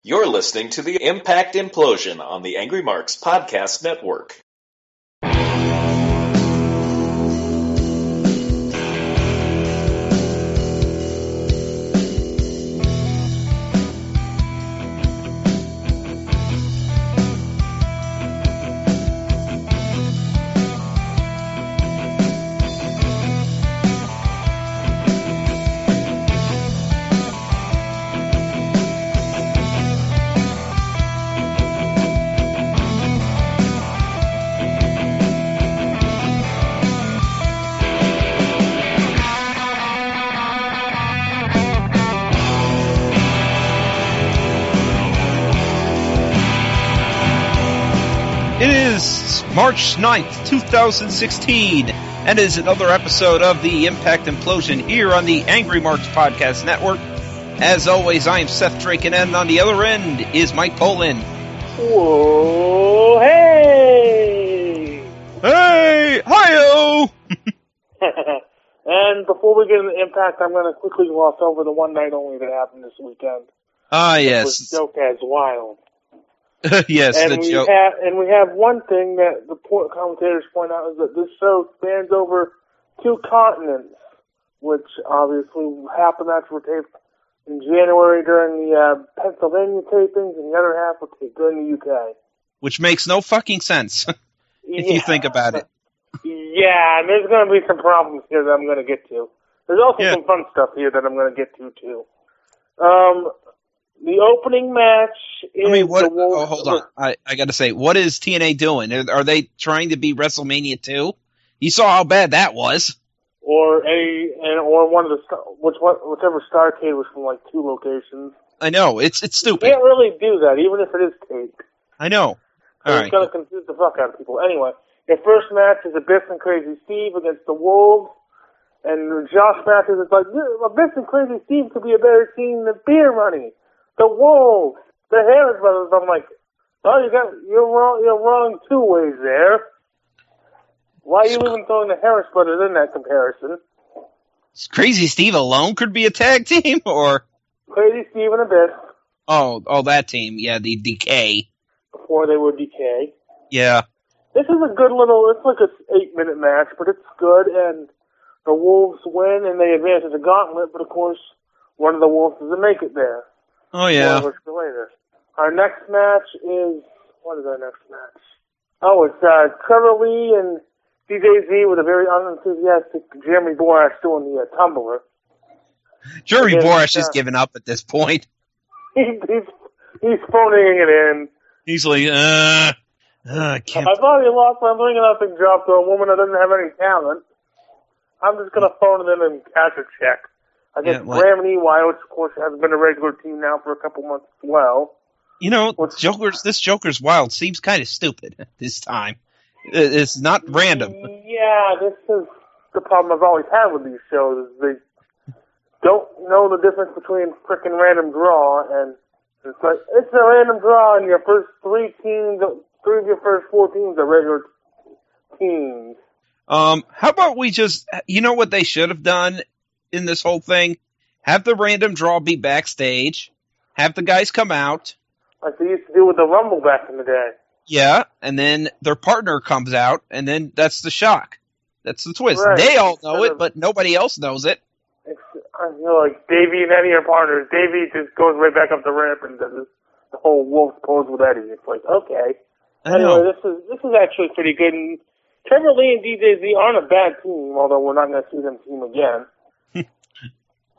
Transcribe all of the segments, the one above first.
You're listening to the Impact Implosion on the Angry Marks Podcast Network. It is March 9th, 2016, and it is another episode of the Impact Implosion here on the Angry Marks Podcast Network. As always, I am Seth Drake, and on the other end is Mike Poland. Whoa, hey! Hey! Hi-yo! And before we get into Impact, I'm going to quickly gloss over the one night only that happened this weekend. Ah, yes. It was joke as wild. Yes, and the joke. We have one thing that the commentators point out is that this show spans over 2 continents, which obviously happened after we taped in January during the Pennsylvania tapings, and the other half was taped during the UK. Which makes no fucking sense, if you think about it. Yeah, and there's going to be some problems here that I'm going to get to. There's also some fun stuff here that I'm going to get to, too. The opening match is hold on. I got to say, what is TNA doing? Are they trying to be WrestleMania 2? You saw how bad that was. Or one of the whichever Starrcade was from like 2 locations. I know, it's stupid. You can't really do that, even if it is taped. I know. It's going to confuse the fuck out of people. Anyway, the first match is Abyss and Crazy Steve against the Wolves. And Josh Matthews is like, Abyss and Crazy Steve could be a better team than Beer Money. The Wolves, the Harris Brothers. I'm like, oh, you're wrong 2 ways there. Why are you even throwing the Harris Brothers in that comparison? Crazy Steve alone could be a tag team, or Crazy Steve and Abyss. Oh, that team, yeah, the Decay. Before they were Decay. Yeah. This is a good little. It's like a 8-minute match, but it's good, and the Wolves win and they advance to the Gauntlet. But of course, one of the Wolves doesn't make it there. Oh, yeah. Later. Our next match is... What is our next match? Oh, it's Trevor Lee and DJ Z with a very unenthusiastic Jeremy Borash doing the tumbler. Jeremy Borash has given up at this point. He's phoning it in. He's like, I can't... I've already lost my ring and nothing job to a woman that doesn't have any talent. I'm just going to phone it in and cash a check. I guess Graham and EY, which of course has been a regular team now for a couple months as well. You know, this Joker's Wild seems kind of stupid this time. It's not random. Yeah, this is the problem I've always had with these shows. Is they don't know the difference between frickin' random draw and it's like, it's a random draw and your first 3 of your first 4 teams are regular teams. How about we just, you know what they should have done in this whole thing? Have the random draw be backstage, have the guys come out. Like they used to do with the Rumble back in the day. Yeah, and then their partner comes out, and then that's the shock. That's the twist. Right. They all know it, but nobody else knows it. Like Davey and Eddie are partners. Davey just goes right back up the ramp and does the whole wolf pose with Eddie. It's like, okay. Anyway, this is actually pretty good. And Trevor Lee and DJ Z aren't a bad team, although we're not going to see them team again.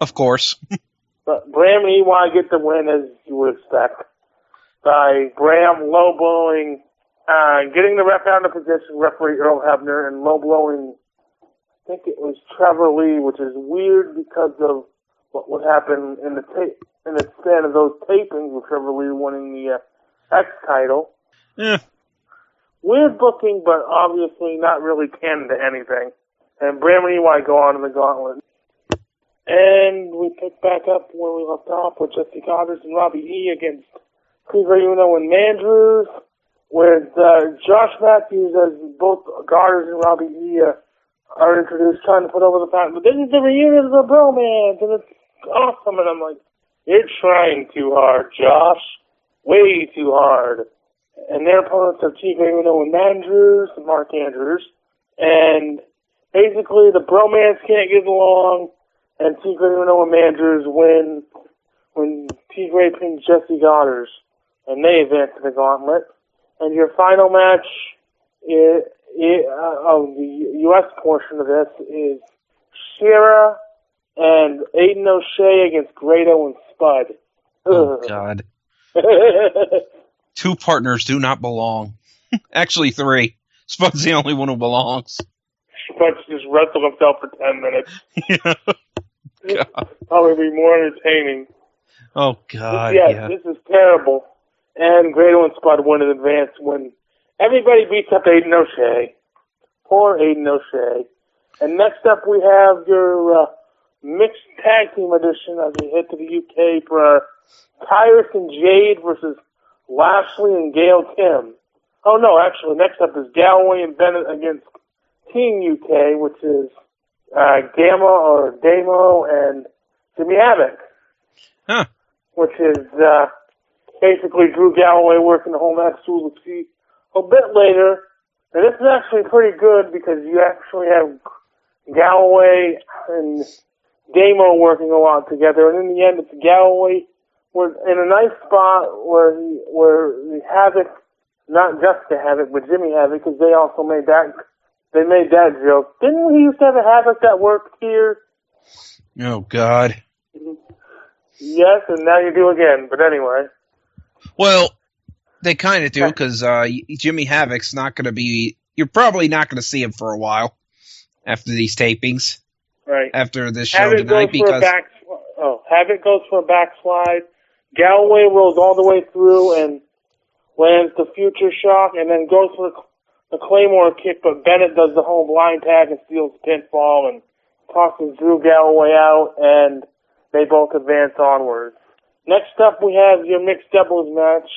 Of course. But Graham and EY get the win, as you would expect, by Graham low-blowing, getting the ref out of position, referee Earl Hebner, and low-blowing, I think it was Trevor Lee, which is weird because of what would happen in the span of those tapings with Trevor Lee winning the X title. Yeah. Weird booking, but obviously not really canon to anything. And Graham and EY go on in the Gauntlet. And we pick back up where we left off with Jesse Goddard and Robbie E. against Cleaver Uno and Mandrews, with Josh Matthews as both Goddard and Robbie E. Are introduced, trying to put over the fact, but this is the reunion of the bromance, and it's awesome. And I'm like, you're trying too hard, Josh. way too hard. And their opponents are Tigre Uno and Andrews, Mark Andrews. And basically the bromance can't get along, and Tigre Uno and Andrews win when Tigre pins Jesse Goddard, and they advance to the gauntlet. And your final match of the U.S. portion of this is Shira and Aiden O'Shea against Grado and Spud. Oh, God. 2 partners do not belong. Actually, 3. Spud's the only one who belongs. Spud just wrestled himself for 10 minutes. Yeah. God. Probably be more entertaining. Oh, God, This is terrible. And Grado and Spud win in advance when everybody beats up Aiden O'Shea. Poor Aiden O'Shea. And next up we have your mixed tag team edition as we head to the UK for Tyrus and Jade versus Lashley and Gail Kim. Oh no, actually next up is Galloway and Bennett against Team UK, which is Gamma or Damo and Jimmy Havoc. Huh. Which is basically Drew Galloway working the whole match through the feet a bit later. And this is actually pretty good because you actually have Galloway and Damo working a lot together. And in the end, it's Galloway was in a nice spot where the Havoc, not just the Havoc, but Jimmy Havoc, because they also made that joke. Didn't we used to have a Havoc that worked here? Oh, God. Yes, and now you do again. But anyway. Well, they kind of do, because Jimmy Havoc's not going to be... You're probably not going to see him for a while after these tapings. Right. After this show Havoc tonight, because... Havoc goes for a backslide. Galloway rolls all the way through and lands the future shock, and then goes for the Claymore kick, but Bennett does the whole blind tag and steals the pinfall and tosses Drew Galloway out, and they both advance onwards. Next up, we have your mixed doubles match,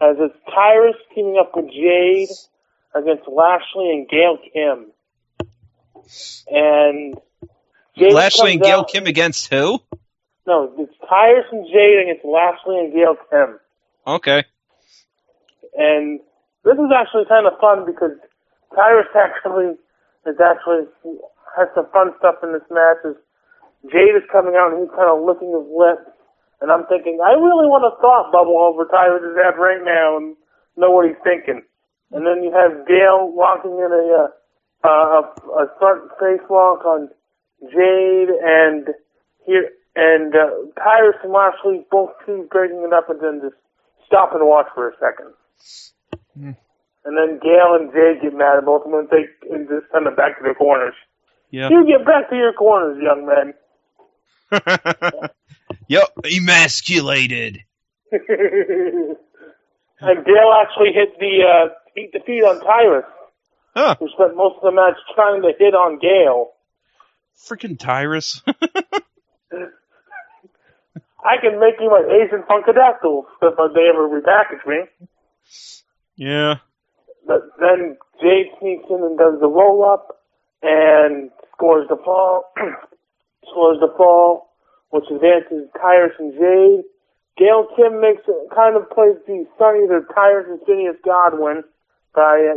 as it's Tyrus teaming up with Jade against Lashley and Gail Kim. And Jade Lashley and Gail Kim against who? No, it's Tyrus and Jade against Lashley and Gail Kim. Okay. And this is actually kind of fun because Tyrus actually has some fun stuff in this match. As Jade is coming out and he's kind of licking his lips. And I'm thinking, I really want a thought bubble over Tyrus' head right now and know what he's thinking. And then you have Gail locking in a front face lock on Jade, and Tyrus and Lashley both keep breaking it up and then just stop and watch for a second. Mm. And then Gail and Jade get mad at both of them and just send them back to their corners. Yeah. You get back to your corners, young men. Yep, emasculated. And Gail actually hit the feet on Tyrus. Huh. Who spent most of the match trying to hit on Gail. Freaking Tyrus. I can make you my Asian Funkadactyl if they ever repackage me. Yeah. But then Jade sneaks in and does the roll-up and scores the fall, which advances Tyrus and Jade. Gail Kim kind of plays the son either Tyrus and Phineas Godwin by,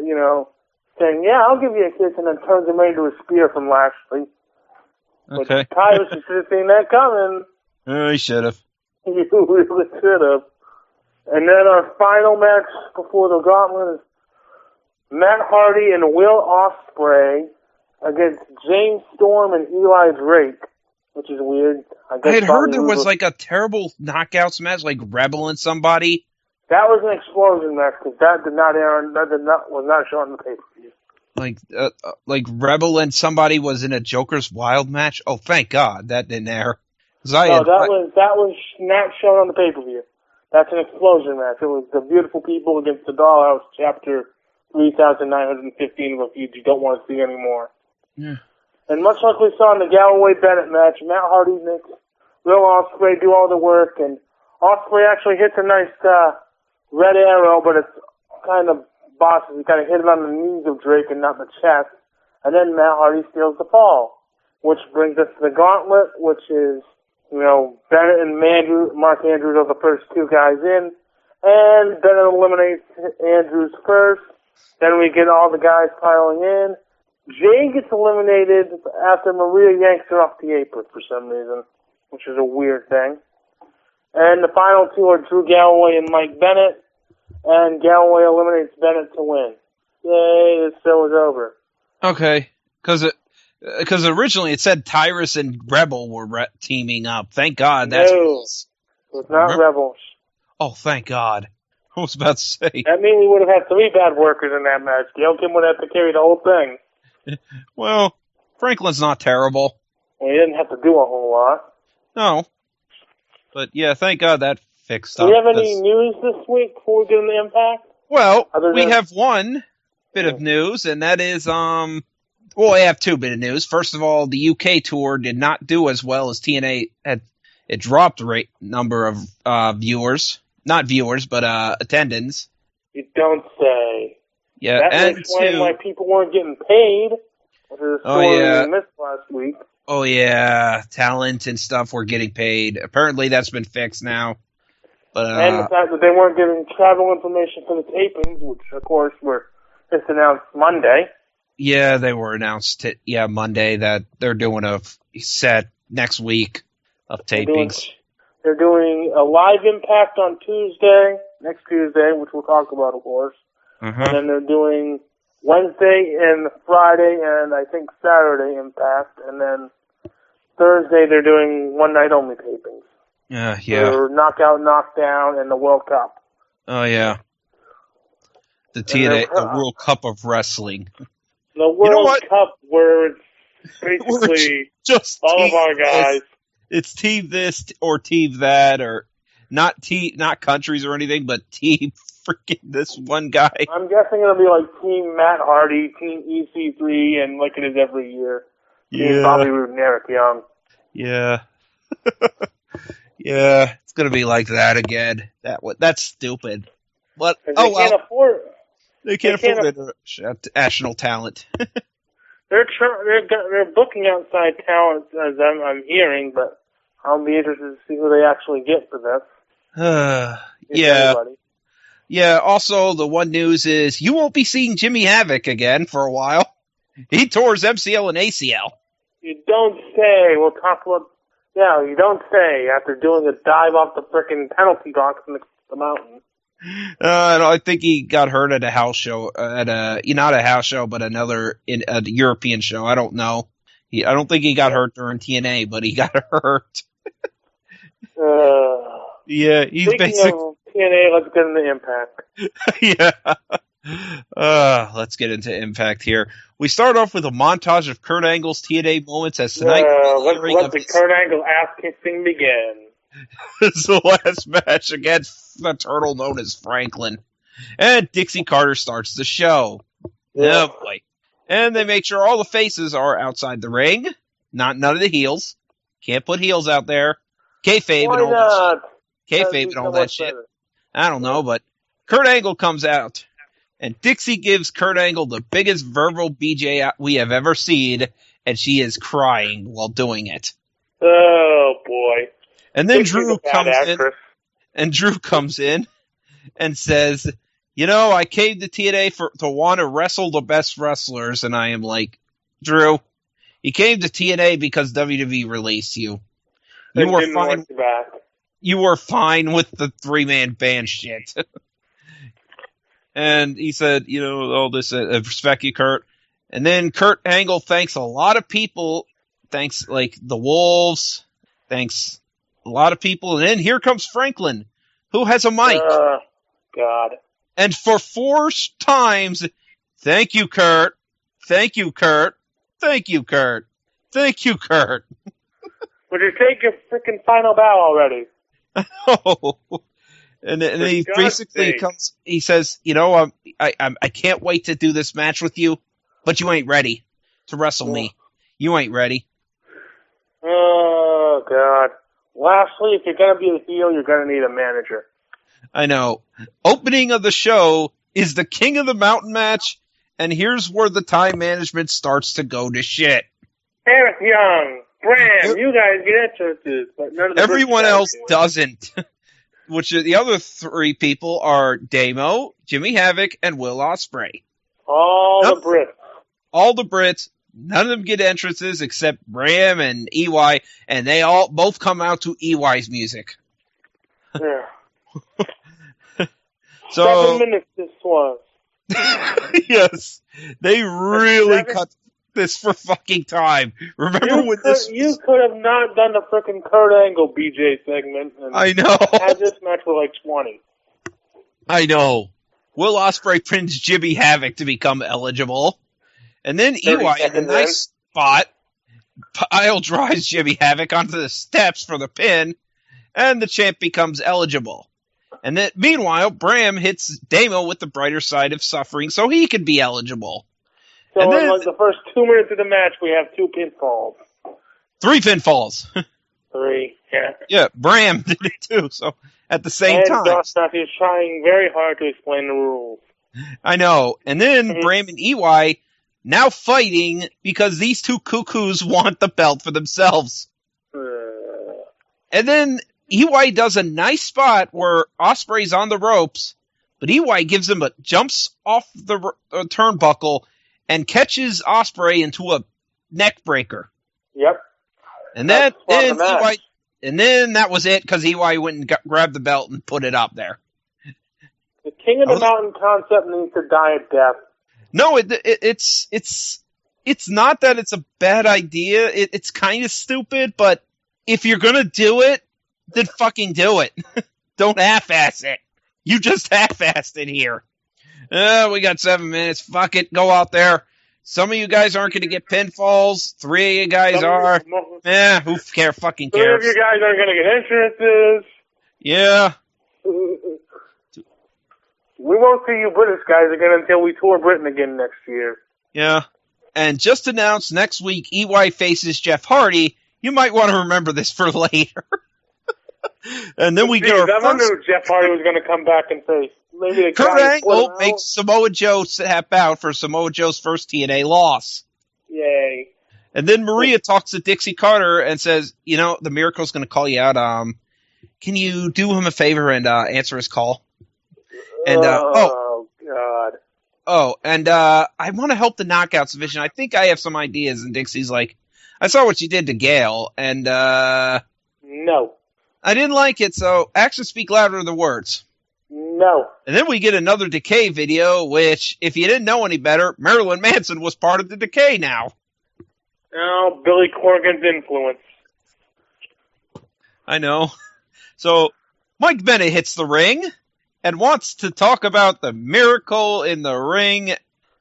saying, yeah, I'll give you a kiss, and then turns him into a spear from Lashley. Okay. But Tyrus should have seen that coming. He should have. He really should have. And then our final match before the gauntlet is Matt Hardy and Will Ospreay against James Storm and Eli Drake, which is weird. I had heard there was like a terrible knockouts match, like Rebel and somebody. That was an explosion match because that was not shown on the pay-per-view. Like Rebel and somebody was in a Joker's Wild match. Oh, thank God that didn't air. That was not shown on the pay-per-view. That's an explosion match. It was the Beautiful People against the Dollhouse, Chapter 3,915 of a feud you don't want to see anymore. Yeah. And much like we saw in the Galloway-Bennett match, Matt Hardy makes Will Ospreay do all the work, and Ospreay actually hits a nice red arrow, but it's kind of bossy. He kind of hit it on the knees of Drake and not the chest. And then Matt Hardy steals the fall, which brings us to the gauntlet, which is, Bennett and Mark Andrews are the first two guys in. And then it eliminates Andrews first. Then we get all the guys piling in. Jay gets eliminated after Maria yanks her off the apron for some reason, which is a weird thing. And the final two are Drew Galloway and Mike Bennett. And Galloway eliminates Bennett to win. Yay, this show is over. Okay, because originally it said Tyrus and Rebel were teaming up. Thank God. No, it's not Rebels. Oh, thank God. I was about to say. That means we would have had 3 bad workers in that match. Gail Kim would have to carry the whole thing. Well, Franklin's not terrible. Well, he didn't have to do a whole lot. No. But, yeah, thank God that fixed Do up. we have any news this week before we get into Impact? Well, we have one bit of news, and that is, well, I have 2 bit of news. First of all, the UK tour did not do as well as TNA had. It dropped the number of viewers. Not viewers, but attendance. You don't say. Yeah, that and would explain why people weren't getting paid. We missed last week. Oh, yeah, talent and stuff were getting paid. Apparently that's been fixed now. But, and the fact that they weren't giving travel information for the tapings, which, of course, were just announced Monday. Yeah, they were announced, Monday, that they're doing a set next week of tapings. They're doing a live Impact on next Tuesday, which we'll talk about, of course. Uh-huh. And then they're doing Wednesday and Friday and I think Saturday Impact. And then Thursday they're doing one night only tapings. Yeah. For Knockout, Knockdown, and the World Cup. Oh, yeah. The TNA, the World Cup of Wrestling. The World Cup where it's basically just all of our guys. It's team this or team that, or not countries or anything, but team freaking this one guy. I'm guessing it'll be like Team Matt Hardy, Team EC3, and like it is every year. Team Bobby Roode and Eric Young. Yeah. Yeah, it's gonna be like that again. That's stupid. But they can't afford. They can't afford national talent. They're booking outside talent, as I'm hearing, but I'll be interested to see who they actually get for this. Yeah, also, the one news is you won't be seeing Jimmy Havoc again for a while. He tore his MCL and ACL. You don't say. We'll talk about... Yeah, you don't say after doing a dive off the frickin' penalty box in the mountain. I think he got hurt at a house show, not a house show, but another a European show. I don't know. I don't think he got hurt during TNA, but he got hurt. Yeah, he's basically. Of TNA, let's get into Impact. Yeah. Let's get into Impact here. We start off with a montage of Kurt Angle's TNA moments as tonight. Let the Kurt Angle ass kissing begin. It's the last match against the turtle known as Franklin. And Dixie Carter starts the show. Oh boy. And they make sure all the faces are outside the ring. None of the heels. Can't put heels out there. Kayfabe and all that shit. Kayfabe and all that shit. I don't know, but Kurt Angle comes out. And Dixie gives Kurt Angle the biggest verbal BJ we have ever seen. And she is crying while doing it. Oh boy. And then Drew comes in and says, I came to TNA to want to wrestle the best wrestlers. And I am like, Drew, you came to TNA because WWE released you. You were fine. You were fine with the 3-man band shit. And he said, all this, respect you, Kurt. And then Kurt Angle thanks a lot of people. Thanks, like, the Wolves. Thanks a lot of people. And then here comes Franklin, who has a mic. God. And for 4 times, thank you, Kurt. Thank you, Kurt. Thank you, Kurt. Thank you, Kurt. Would you take your freaking final bow already? Oh. And he basically comes, he says, I can't wait to do this match with you, but you ain't ready to wrestle me. You ain't ready. Oh, God. Lastly, if you're going to be a heel, you're going to need a manager. I know. Opening of the show is the King of the Mountain match, and here's where the time management starts to go to shit. Eric Young, Bram, you guys get interested, but none of the everyone else doesn't. which the other three people are Damo, Jimmy Havoc, and Will Ospreay. All the Brits. All the Brits. None of them get entrances except Bram and EY, and they both come out to EY's music. Yeah. So 7 minutes this was. yes, they really cut this for fucking time. Remember when this? You could have not done the frickin' Kurt Angle BJ segment. And I know. Had this match for like 20. I know. Will Ospreay pins Jimmy Havoc to become eligible, and then EY in a nice spot pile drives Jimmy Havoc onto the steps for the pin, and the champ becomes eligible. And then, meanwhile, Bram hits Damo with the brighter side of suffering, so he could be eligible. So and in then, like the first 2 minutes of the match, we have 2 pinfalls. 3 pinfalls. 3, yeah. Yeah, Bram did it too, so at the same time. And Josh Matthews is trying very hard to explain the rules. I know. And then Bram and EY now fighting because these two cuckoos want the belt for themselves. And then EY does a nice spot where Ospreay's on the ropes, but EY gives him jumps off the turnbuckle and catches Ospreay into a neck breaker. Yep. And then EY, and then that was it because EY went and grabbed the belt and put it up there. The King of the Mountain concept needs to die a death. No, it's not that it's a bad idea. It's kind of stupid, but if you're gonna do it, then fucking do it. Don't half-ass it. You just half-assed it here. We got 7 minutes. Fuck it. Go out there. Some of you guys aren't going to get pinfalls. 3 of you guys are. Who fucking cares? 3 of you guys aren't going to get entrances. Yeah. We won't see you British guys again until we tour Britain again next year. Yeah. And just announced next week, EY faces Jeff Hardy. You might want to remember this for later. And then we get our I knew Jeff Hardy was going to come back and face. Maybe Kurt Angle makes Samoa Joe tap out for Samoa Joe's first TNA loss. Yay. And then Maria talks to Dixie Carter and says, the Miracle's going to call you out. Can you do him a favor and answer his call? And oh, God. Oh, and I want to help the Knockouts division. I think I have some ideas. And Dixie's like, I saw what you did to Gail, and no. I didn't like it, so actions speak louder than words. No. And then we get another Decay video, which, if you didn't know any better, Marilyn Manson was part of the Decay now. Oh, Billy Corgan's influence. I know. So, Mike Bennett hits the ring and wants to talk about the Miracle in the ring.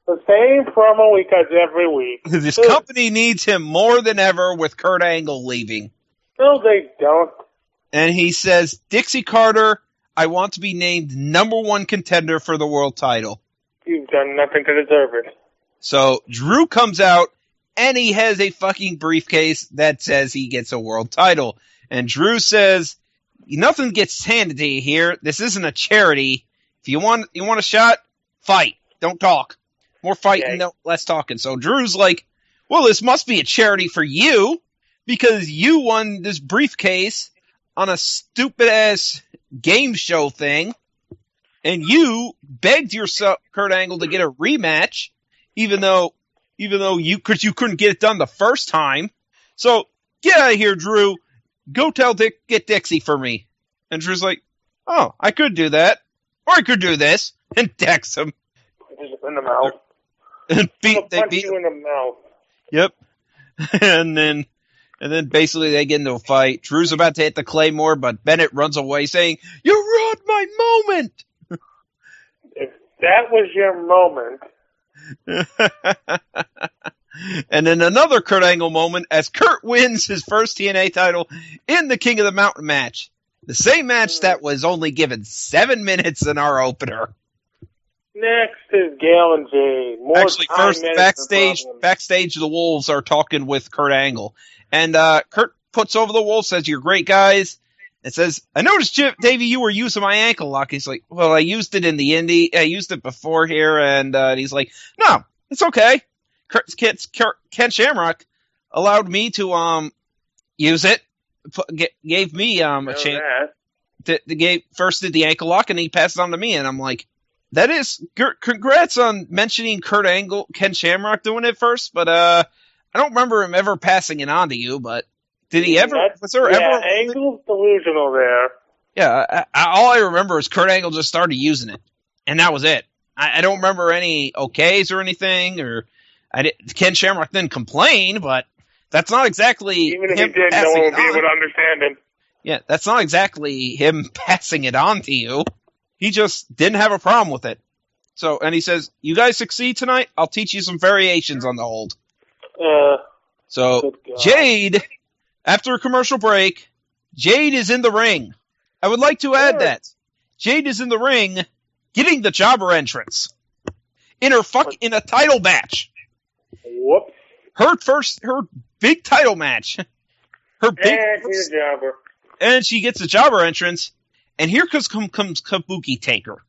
The same promo we cut every week. This company needs him more than ever with Kurt Angle leaving. No, they don't. And he says, Dixie Carter, I want to be named #1 contender for the world title. You've done nothing to deserve it. So Drew comes out, and he has a fucking briefcase that says he gets a world title. And Drew says, nothing gets handed to you here. This isn't a charity. If you want a shot, fight. Don't talk. More fighting, less talking. So Drew's like, well, this must be a charity for you, because you won this briefcase on a stupid-ass game show thing, and you begged yourself, Kurt Angle, to get a rematch, even though you couldn't get it done the first time. So get out of here, Drew. Go tell Dick, get Dixie for me. And Drew's like, oh, I could do that, or I could do this, and decks him. In the mouth. And they beat you in the mouth. Yep. And then basically they get into a fight. Drew's about to hit the Claymore, but Bennett runs away saying, you ruined my moment! If that was your moment. And then another Kurt Angle moment as Kurt wins his first TNA title in the King of the Mountain match. The same match that was only given 7 minutes in our opener. Next is Gail and Jay. Actually, first, backstage, the Wolves are talking with Kurt Angle. And Kurt puts over the Wolves, says, you're great guys. And says, I noticed, Davey, you were using my ankle lock. He's like, well, I used it in the indie. I used it before here. And he's like, no, it's okay. Ken Shamrock allowed me to use it. Gave me a chance. first did the ankle lock, and he passed it on to me, and I'm like, that is, congrats on mentioning Kurt Angle, Ken Shamrock doing it first, but I don't remember him ever passing it on to you, but did he ever? Angle's delusional there. Yeah, all I remember is Kurt Angle just started using it, and that was it. I don't remember any okays or anything, or Ken Shamrock didn't complain, but that's not exactly even if he did, no one would be able to understand him. Yeah, that's not exactly him passing it on to you. He just didn't have a problem with it. So, and he says, "You guys succeed tonight. I'll teach you some variations on the hold." So Jade, after a commercial break, Jade is in the ring. I would like to add that Jade is in the ring, getting the jobber entrance in a title match. Whoops. Her big title match. She's a jobber. And she gets a jobber entrance, and here comes Kabuki Taker.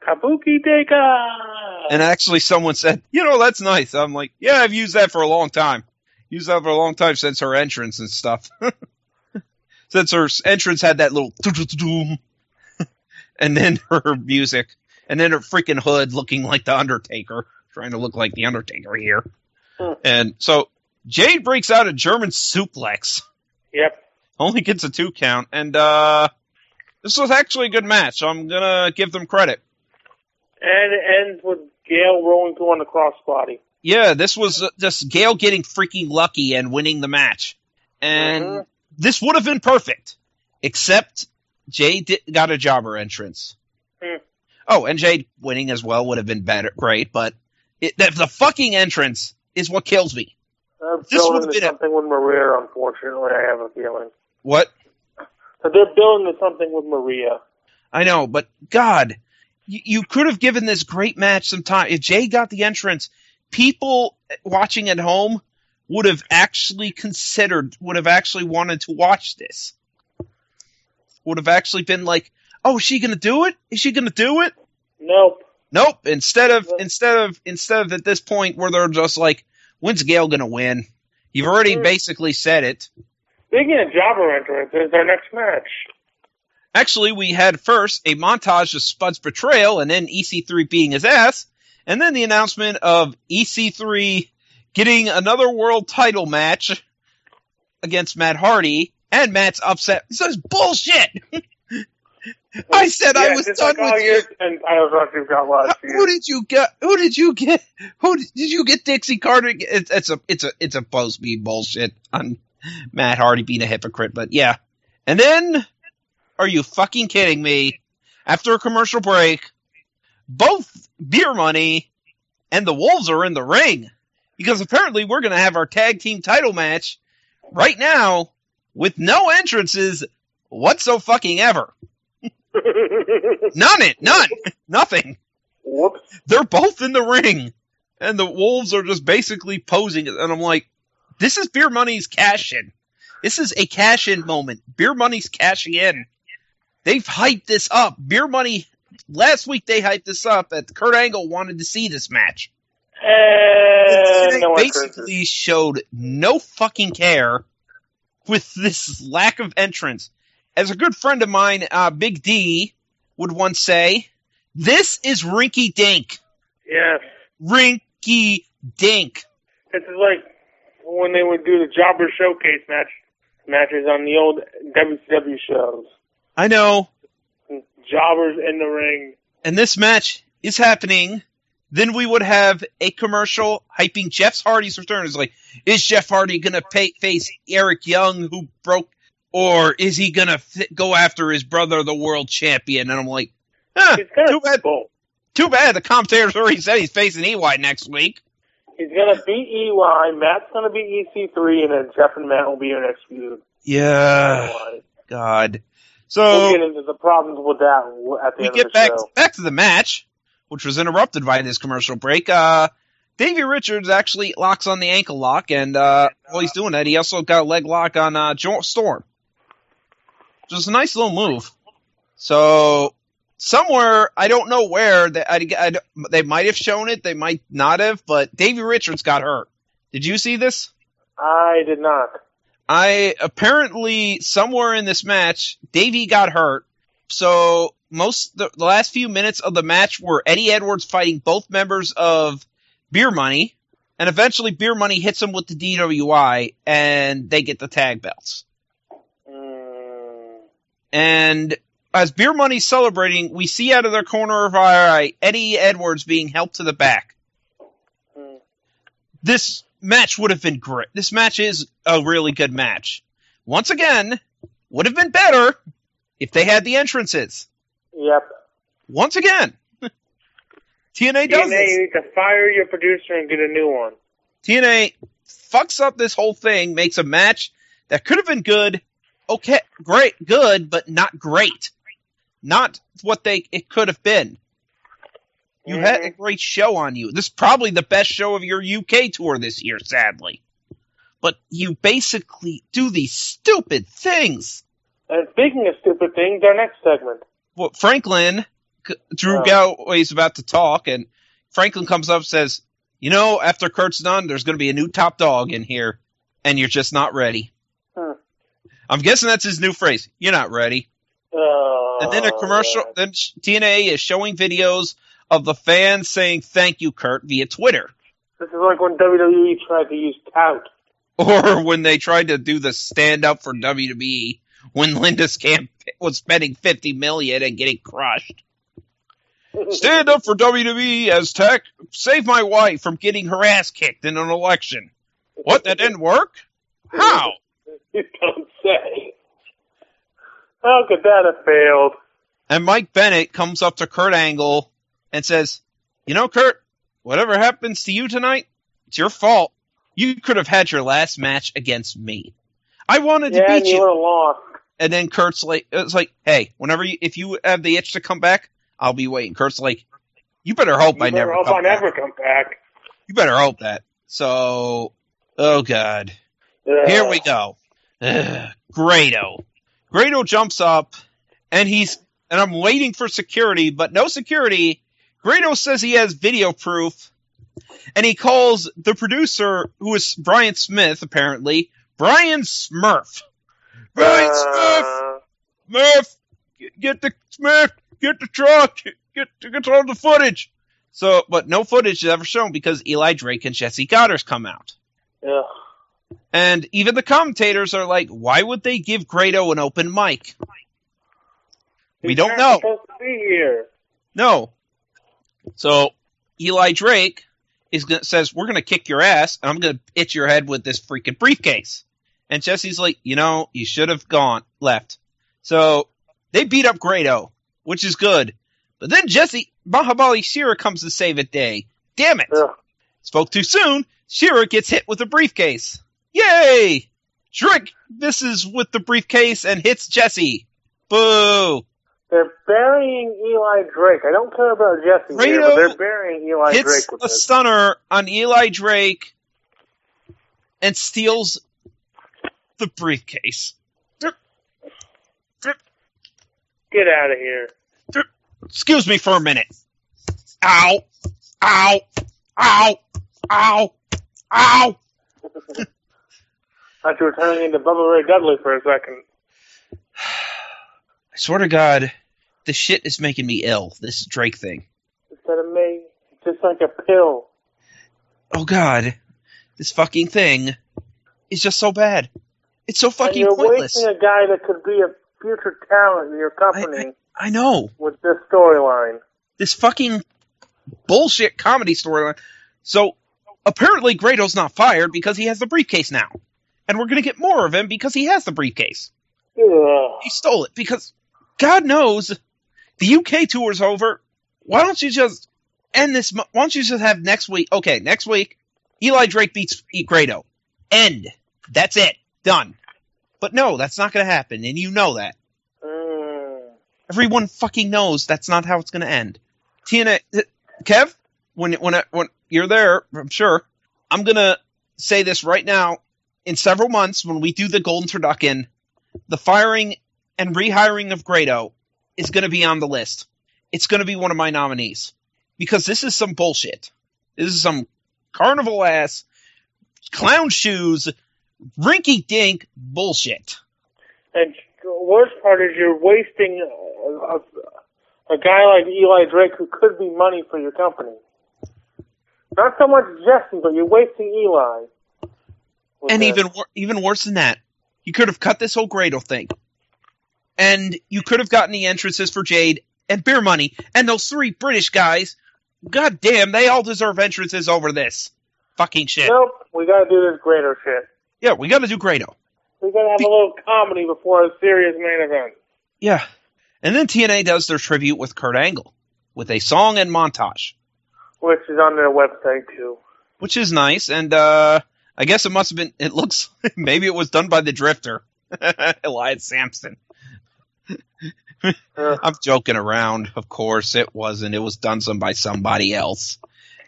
Kabuki Taker! And actually someone said, that's nice. I'm like, yeah, I've used that for a long time. Used that for a long time since her entrance and stuff. Since her entrance had that little and then her music, and then her freaking hood looking like the Undertaker, trying to look like the Undertaker here. And so Jade breaks out a German suplex. Yep. Only gets a 2 count, and this was actually a good match, so I'm gonna give them credit. And it ends with Gail rolling through on the crossbody. Yeah, this was just Gail getting freaking lucky and winning the match. And this would have been perfect, except Jade got a jobber entrance. Oh, and Jade winning as well would have been great, but the fucking entrance is what kills me. This would have been something with Maria, unfortunately, I have a feeling. What? So they're building to something with Maria. I know, but God, you could have given this great match some time. If Jade got the entrance, people watching at home would have actually wanted to watch this. Would have actually been like, oh, is she going to do it? Is she going to do it? Nope. Instead of at this point where they're just like, when's Gail going to win? You've already basically said it. Speaking of jobber entrance, is our next match. Actually, we had first a montage of Spud's betrayal and then EC3 beating his ass, and then the announcement of EC3 getting another world title match against Matt Hardy, and Matt's upset. He says, bullshit! I said I was done with you. And I was about to got lost. Who did you get? Did you get Dixie Carter? It's supposed to be bullshit on Matt Hardy being a hypocrite, but yeah. And then, are you fucking kidding me? After a commercial break, both Beer Money and the Wolves are in the ring. Because apparently we're going to have our tag team title match right now with no entrances whatsoever. None. Nothing. Whoops. They're both in the ring. And the Wolves are just basically posing. And I'm like, this is Beer Money's cash-in. This is a cash-in moment. Beer Money's cashing in. They've hyped this up. Beer Money, last week they hyped this up that Kurt Angle wanted to see this match. And they basically showed no fucking care with this lack of entrance. As a good friend of mine, Big D, would once say, this is rinky dink. Yes. Rinky dink. This is like when they would do the Jobber Showcase matches on the old WCW shows. I know. Jobbers in the ring. And this match is happening. Then we would have a commercial hyping Jeff Hardy's return. It's like, is Jeff Hardy going to face Eric Young, who broke, or is he going to go after his brother, the world champion? And I'm like, too bad. Too bad. The commentator's already said he's facing EY next week. He's going to beat EY, Matt's going to beat EC3, and then Jeff and Matt will be your next feud. Yeah. God. So we'll get into the problems with that at the end of the show. Back to the match, which was interrupted by this commercial break. Davey Richards actually locks on the ankle lock, and while he's doing that, he also got a leg lock on Storm. Just a nice little move. So somewhere, I don't know where, they might have shown it, they might not have, but Davey Richards got hurt. Did you see this? I did not. Apparently, somewhere in this match, Davey got hurt. So the last few minutes of the match were Eddie Edwards fighting both members of Beer Money, and eventually Beer Money hits him with the DWI, and they get the tag belts. And as Beer Money's celebrating, we see out of their corner of our eye Eddie Edwards being helped to the back. This match would have been great. This match is a really good match. Once again, would have been better if they had the entrances. Yep. Once again. TNA does this. You need to fire your producer and get a new one. TNA fucks up this whole thing, makes a match that could have been good, okay, great, good, but not great. Not what it could have been. You had a great show on you. This is probably the best show of your UK tour this year, sadly. But you basically do these stupid things. And speaking of stupid things, our next segment. Well, Franklin, Drew Galloway's about to talk, and Franklin comes up and says, you know, after Kurt's done, there's going to be a new top dog in here, and you're just not ready. I'm guessing that's his new phrase. You're not ready. And then a commercial, then TNA is showing videos of the fans saying thank you, Kurt, via Twitter. This is like when WWE tried to use tout. Or when they tried to do the stand up for WWE when Linda's camp was spending $50 million and getting crushed. Stand up for WWE as tech. Save my wife from getting her ass kicked in an election. What, that didn't work? How? You don't say. How could that have failed? And Mike Bennett comes up to Kurt Angle and says, you know, Kurt, whatever happens to you tonight, it's your fault. You could have had your last match against me. I wanted to beat you. You would have lost. And then Kurt's like, it's like, hey, if you have the itch to come back, I'll be waiting. Kurt's like, you better hope I never come back. You better hope that. So, oh God. Here we go. Grado. Grado jumps up, and I'm waiting for security, but no security. Grado says he has video proof, and he calls the producer, who is Brian Smith, apparently, Brian Smurf. Brian Smurf! Smurf! Get the truck! Get all the footage! So, but no footage is ever shown because Eli Drake and Jesse Goddard come out. Yeah. And even the commentators are like, why would they give Grado an open mic? We don't know. He's supposed to be here. No. So, Eli Drake says, we're going to kick your ass, and I'm going to hit your head with this freaking briefcase. And Jesse's like, you know, you should have left. So, they beat up Grado, which is good. But then Mahabali Shera comes to save it day. Damn it. Yeah. Spoke too soon. Shera gets hit with a briefcase. Yay! Drake misses with the briefcase and hits Jesse. Boo! They're burying Eli Drake. I don't care about Jesse here, but they're burying Eli Drake with hits a stunner on Eli Drake and steals the briefcase. Get out of here. Excuse me for a minute. Ow! Ow! Ow! Ow! Ow! I thought you were turning into Bubba Ray Dudley for a second. I swear to God, this shit is making me ill, this Drake thing. Instead of me, it's just like a pill. Oh God, this fucking thing is just so bad. It's so fucking you're pointless. You're wasting a guy that could be a future talent in your company. I know. With this storyline. This fucking bullshit comedy storyline. So, apparently Grado's not fired because he has the briefcase now. And we're going to get more of him because he has the briefcase. Yeah. He stole it because, God knows, the UK tour's over. Why don't you just end this? Why don't you just have next week? Okay, next week, Eli Drake beats Grado. End. That's it. Done. But no, that's not going to happen, and you know that. Everyone fucking knows that's not how it's going to end. TNA, Kev, when you're there, I'm sure, I'm going to say this right now. In several months, when we do the Golden Turducken, the firing and rehiring of Grado is going to be on the list. It's going to be one of my nominees. Because this is some bullshit. This is some carnival-ass, clown shoes, rinky-dink bullshit. And the worst part is you're wasting a guy like Eli Drake who could be money for your company. Not so much Jesse, but you're wasting Eli. And even worse than that, you could have cut this whole Grado thing. And you could have gotten the entrances for Jade and Beer Money. And those 3 British guys, god damn, they all deserve entrances over this fucking shit. Nope, we gotta do this Grado shit. Yeah, we gotta do Grado. We gotta have a little comedy before a serious main event. Yeah. And then TNA does their tribute with Kurt Angle, with a song and montage. Which is on their website, too. Which is nice, and I guess it must have been, it looks, maybe it was done by the Drifter, Elias Sampson. I'm joking around, of course, it wasn't. It was done by somebody else.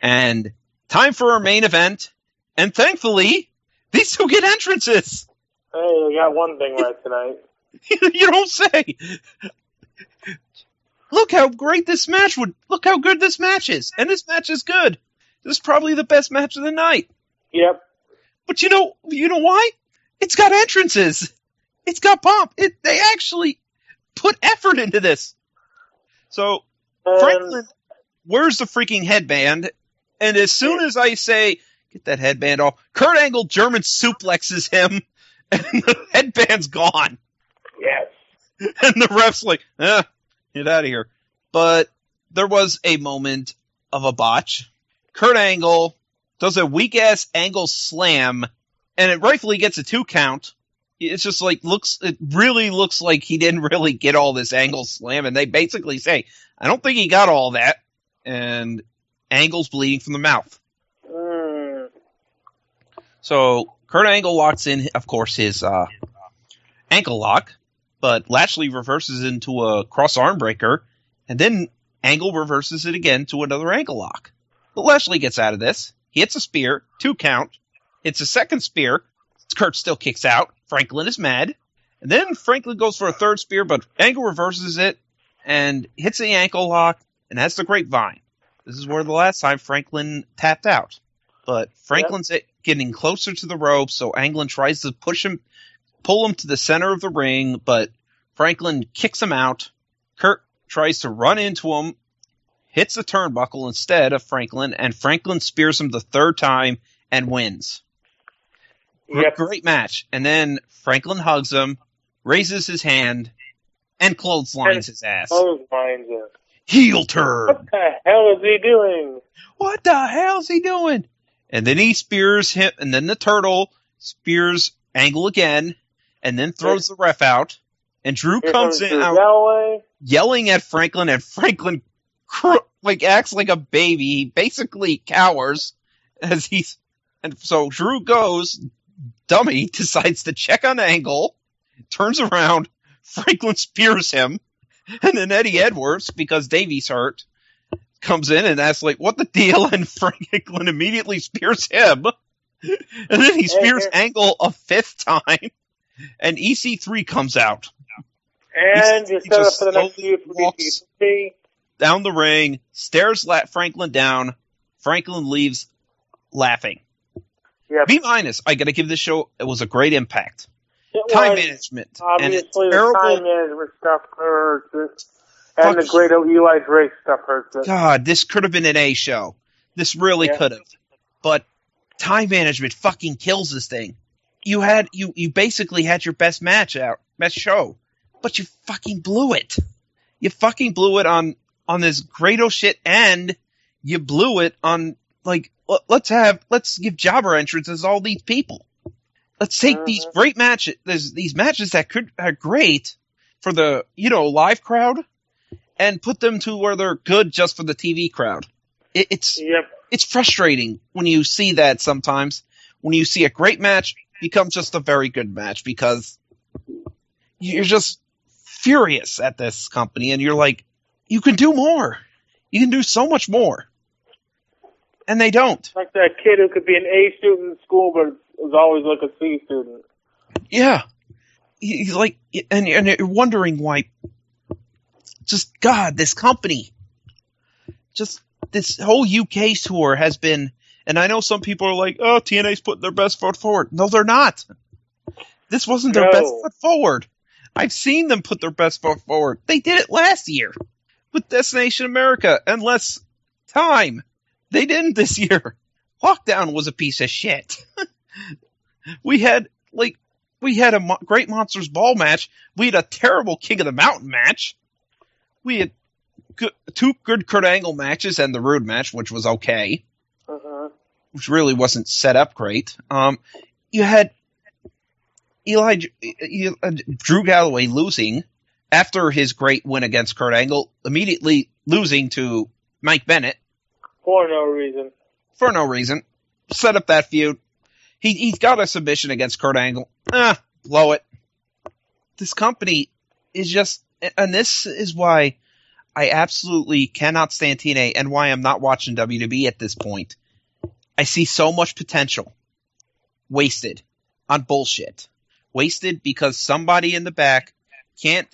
And time for our main event, and thankfully, these 2 get entrances! Hey, we got one thing right tonight. You don't say! Look how great this match look how good this match is. And this match is good. This is probably the best match of the night. Yep. But you know why? It's got entrances. It's got pomp. They actually put effort into this. So, Franklin wears the freaking headband, and as soon as I say, get that headband off, Kurt Angle German suplexes him, and the headband's gone. Yes. And the ref's like, get out of here. But there was a moment of a botch. Kurt Angle does a weak-ass angle slam, and it rightfully gets a 2 count. It's just like, it really looks like he didn't really get all this angle slam, and they basically say, I don't think he got all that, and Angle's bleeding from the mouth. So, Kurt Angle locks in, of course, his ankle lock, but Lashley reverses into a cross arm breaker, and then Angle reverses it again to another ankle lock. But Lashley gets out of this. He hits a spear, 2 count. Hits a second spear. Kurt still kicks out. Franklin is mad. And then Franklin goes for a 3rd spear, but Angle reverses it and hits the ankle lock, and that's the grapevine. This is where the last time Franklin tapped out. But Franklin's getting closer to the ropes, so Angle tries to pull him to the center of the ring, but Franklin kicks him out. Kurt tries to run into him, hits the turnbuckle instead of Franklin, and Franklin spears him the 3rd time and wins. Yep. Great match. And then Franklin hugs him, raises his hand, and clotheslines his ass. Clotheslines him. Heel turn. What the hell is he doing? What the hell is he doing? And then he spears him, and then the turtle spears Angle again, and then throws the ref out. And Drew comes in out yelling at Franklin, and Franklin acts like a baby. He basically cowers and so Drew goes, dummy, decides to check on Angle, turns around, Franklin spears him, and then Eddie Edwards, because Davey's hurt, comes in and asks, what the deal? And Franklin immediately spears him. And then he spears Angle a 5th time, and EC3 comes out. And you're set up for the next feud. Down the ring, stares Franklin down. Franklin leaves laughing. Yep. B-, I gotta give this show, it was a great impact. Time management. Obviously, the time management stuff hurts it. And the great Eli Drake stuff hurts it. God, this could have been an A show. This really could have. But time management fucking kills this thing. You basically had your best show. But you fucking blew it. You fucking blew it on this Grado shit, and you blew it on, let's give jobber entrances all these people. Let's take these great matches, these matches that are great for the, live crowd, and put them to where they're good just for the TV crowd. It's frustrating when you see that sometimes. When you see a great match become just a very good match, because you're just furious at this company, and you're like, you can do more. You can do so much more. And they don't. Like that kid who could be an A student in school, but was always like a C student. Yeah. He's like, and you're wondering why, just, God, this company, just this whole UK tour has been, and I know some people are like, oh, TNA's putting their best foot forward. No, they're not. This wasn't their best foot forward. I've seen them put their best foot forward. They did it last year with Destination America and less time. They didn't this year. Lockdown was a piece of shit. We had a great Monsters Ball match. We had a terrible King of the Mountain match. We had two good Kurt Angle matches and the Rude match, which was okay. Which really wasn't set up great. You had Drew Galloway losing after his great win against Kurt Angle, immediately losing to Mike Bennett. For no reason. Set up that feud. He's got a submission against Kurt Angle. Blow it. This company is just, and this is why I absolutely cannot stand TNA and why I'm not watching WWE at this point. I see so much potential wasted on bullshit. Wasted because somebody in the back can't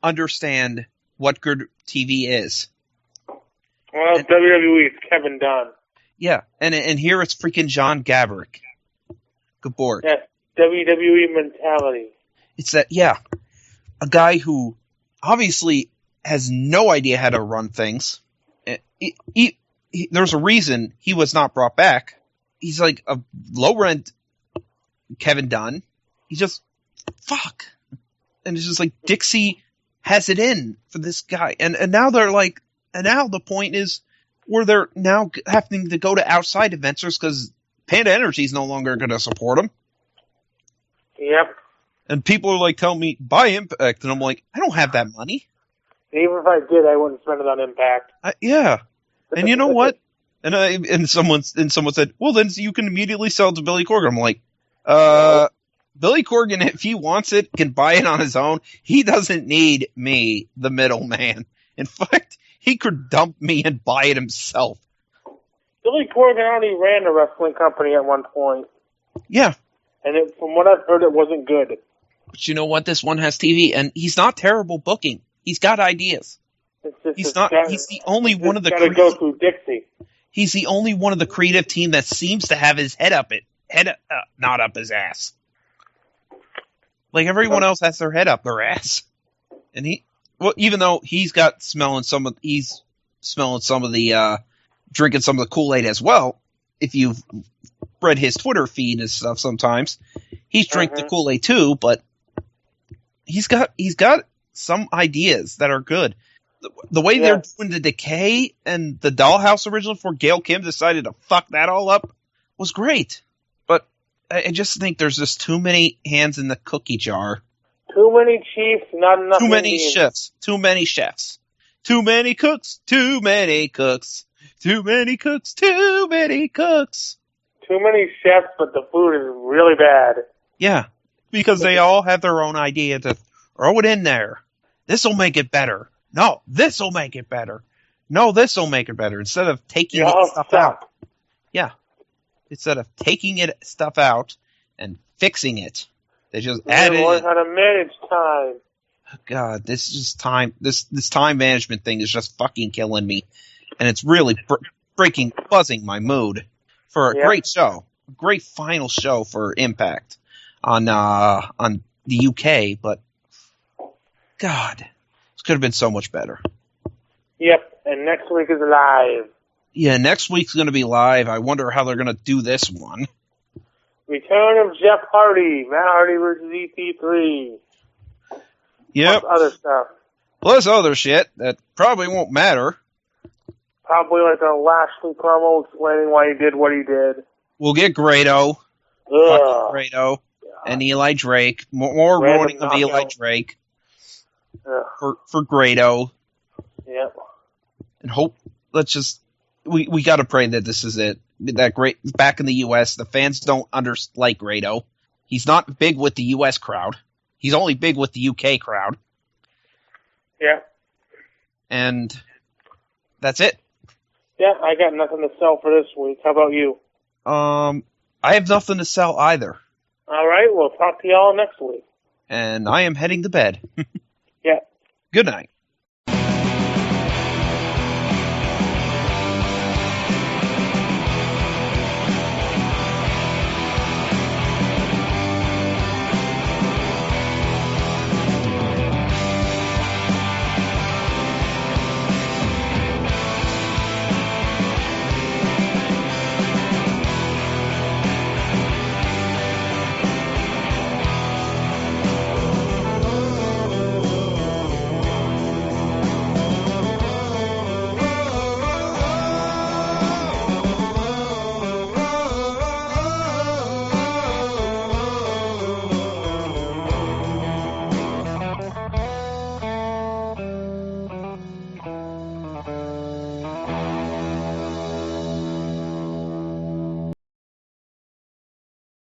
understand what good TV is. Well, WWE, it's Kevin Dunn. Yeah, and here it's freaking John Gaverick. Good board. Yes, WWE mentality. It's that, a guy who obviously has no idea how to run things. There's a reason he was not brought back. He's like a low-rent Kevin Dunn. He's just, fuck. And it's just like, Dixie has it in for this guy. And now they're like, and now the point is where they're now having to go to outside investors because Panda Energy is no longer going to support them. Yep. And people are like telling me, buy Impact. And I'm like, I don't have that money. Even if I did, I wouldn't spend it on Impact. Yeah. And you know what? And someone said, well, then you can immediately sell it to Billy Corgan. I'm like, Billy Corgan, if he wants it, can buy it on his own. He doesn't need me, the middleman. In fact, he could dump me and buy it himself. Billy Corgan already ran a wrestling company at one point. Yeah. And from what I've heard, it wasn't good. But you know what? This one has TV, and he's not terrible booking. He's got ideas. He's the only one of the creative. Go through Dixie. He's the only one of the creative team that seems to have his not up his ass. Like everyone else has their head up their ass, and even though he's smelling some of the drinking some of the Kool-Aid as well. If you've read his Twitter feed and stuff, sometimes he's drinking the Kool-Aid too, but he's got some ideas that are good. The way they're doing the Decay and the Dollhouse original before Gail Kim decided to fuck that all up was great. But I just think there's just too many hands in the cookie jar. Too many chiefs, not enough Too many Indians. chefs. Too many chefs. Too many cooks. Too many cooks. Too many cooks. Too many cooks. Too many chefs, but the food is really bad. Yeah, because they all have their own idea to throw it in there. This will make it better. No, this will make it better. No, this will make it better. Instead of taking stuff out. Yeah. Instead of taking stuff out and fixing it, they just add it. Learn how to manage time. God, this is just time. This time management thing is just fucking killing me, and it's really buzzing my mood for a great show, a great final show for Impact on the UK. But God, this could have been so much better. Yep, and next week is live. Yeah, next week's going to be live. I wonder how they're going to do this one. Return of Jeff Hardy, Matt Hardy versus EP3. Yep. Plus other stuff. Plus other shit that probably won't matter. Probably like a Lashley promo explaining why he did what he did. We'll get Grado. Fucking Grado. And Eli Drake. More warning of Eli Drake. For Grado. Yep. And hope, we gotta pray that this is it. That great, back in the U.S., the fans don't like Grado. He's not big with the U.S. crowd. He's only big with the U.K. crowd. Yeah. And that's it. Yeah, I got nothing to sell for this week. How about you? I have nothing to sell either. All right, we'll talk to y'all next week. And I am heading to bed. Yeah. Good night.